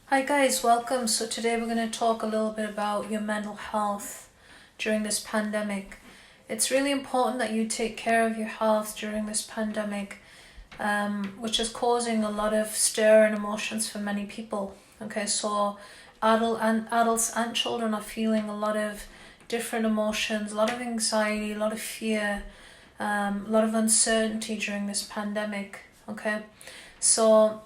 Hi guys, welcome. So today we're going to talk a little bit about your mental health during this pandemic. It's really important that you take care of your health during this pandemic, which is causing a lot of stir and emotions for many people. Okay, so adults and children are feeling a lot of different emotions, a lot of anxiety, a lot of fear, a lot of uncertainty during this pandemic. Okay, so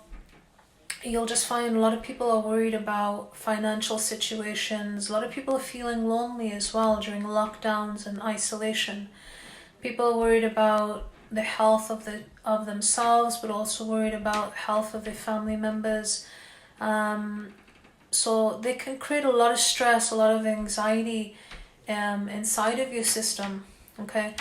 you'll just find a lot of people are worried about financial situations. A lot of people are feeling lonely as well during lockdowns and isolation. People are worried about the health of themselves, but also worried about health of their family members. So they can create a lot of stress, a lot of anxiety inside of your system. Okay.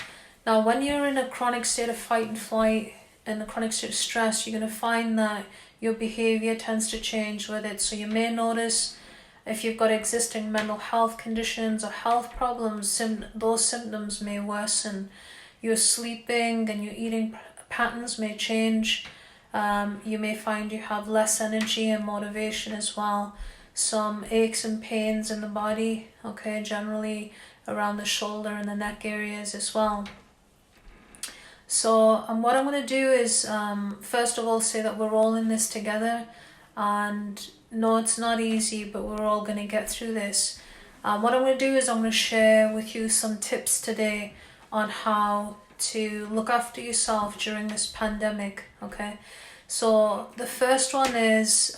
Now, when you're in a chronic state of fight and flight and a chronic state of stress, you're going to find that your behavior tends to change with it. So you may notice if you've got existing mental health conditions or health problems, those symptoms may worsen. Your sleeping and your eating patterns may change. You may find you have less energy and motivation as well. Some aches and pains in the body, okay, generally around the shoulder and the neck areas as well. So what I'm going to do is first of all say that we're all in this together, and no, it's not easy, but we're all going to get through this. What I'm going to do is I'm going to share with you some tips today on how to look after yourself during this pandemic. Okay, so the first one is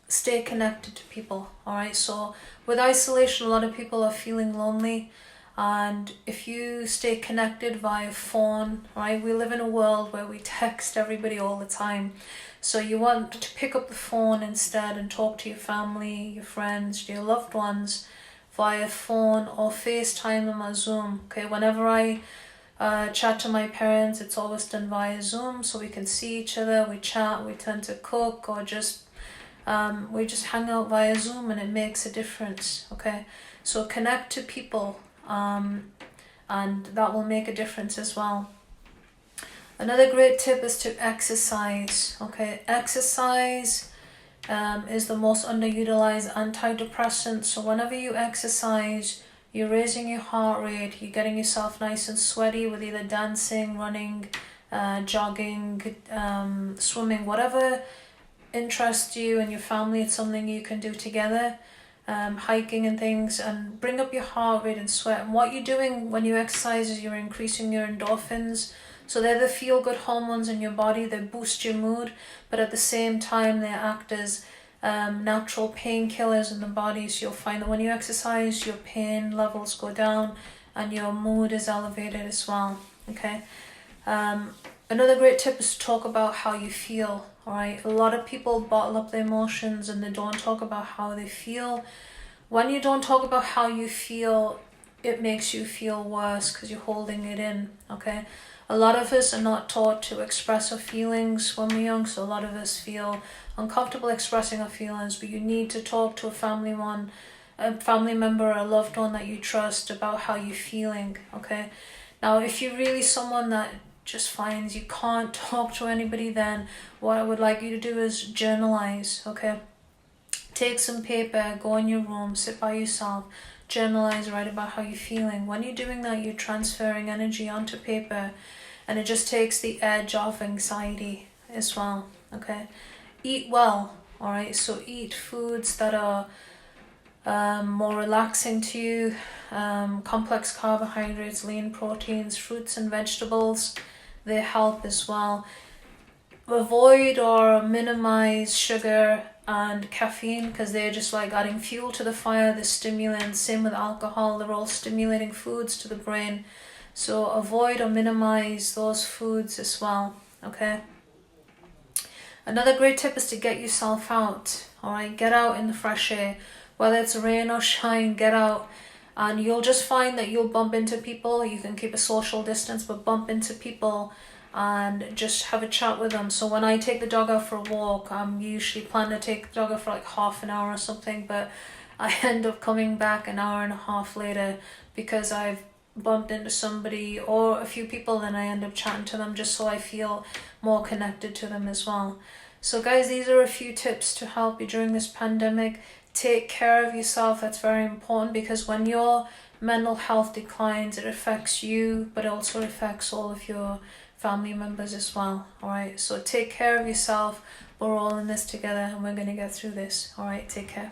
stay connected to people. All right, so with isolation, a lot of people are feeling lonely. And if you stay connected via phone, right, we live in a world where we text everybody all the time. So you want to pick up the phone instead and talk to your family, your friends, your loved ones via phone or FaceTime them or Zoom. Okay, whenever I chat to my parents, it's always done via Zoom so we can see each other, we chat, we tend to cook, or just we just hang out via Zoom, and it makes a difference. Okay, so connect to people. And that will make a difference as well. Another great tip is to exercise. Okay, exercise is the most underutilized antidepressant. So whenever you exercise, you're raising your heart rate, you're getting yourself nice and sweaty with either dancing, running, jogging, swimming, whatever interests you and your family. It's something you can do together. Hiking and things, and bring up your heart rate and sweat. And what you're doing when you exercise is you're increasing your endorphins. So they're the feel-good hormones in your body. They boost your mood, but at the same time they act as natural painkillers in the body. So you'll find that when you exercise, your pain levels go down and your mood is elevated as well. Okay. Another great tip is to talk about how you feel. All right, a lot of people bottle up their emotions and they don't talk about how they feel. When you don't talk about how you feel, it makes you feel worse because you're holding it in. Okay, a lot of us are not taught to express our feelings when we're young, so a lot of us feel uncomfortable expressing our feelings. But you need to talk to a family member or a loved one that you trust about how you're feeling. Okay, now if you're really someone that just finds you can't talk to anybody, then what I would like you to do is journalize. Okay, take some paper, go in your room, sit by yourself, journalize, write about how you're feeling. When you're doing that, you're transferring energy onto paper, and it just takes the edge off anxiety as well. Okay, eat well. All right, so eat foods that are more relaxing to you, complex carbohydrates, lean proteins, fruits and vegetables, they help as well. Avoid or minimize sugar and caffeine because they're just like adding fuel to the fire, the stimulants. Same with alcohol, they're all stimulating foods to the brain. So avoid or minimize those foods as well. Okay. Another great tip is to get yourself out. All right, get out in the fresh air. Whether it's rain or shine, get out, and you'll just find that you'll bump into people. You can keep a social distance, but bump into people and just have a chat with them. So when I take the dog out for a walk, I'm usually planning to take the dog out for like half an hour or something, but I end up coming back an hour and a half later because I've bumped into somebody or a few people, then I end up chatting to them just so I feel more connected to them as well. So guys, these are a few tips to help you during this pandemic. Take care of yourself. That's very important, because when your mental health declines, it affects you, but it also affects all of your family members as well. All right, so take care of yourself. We're all in this together and we're going to get through this. All right, take care.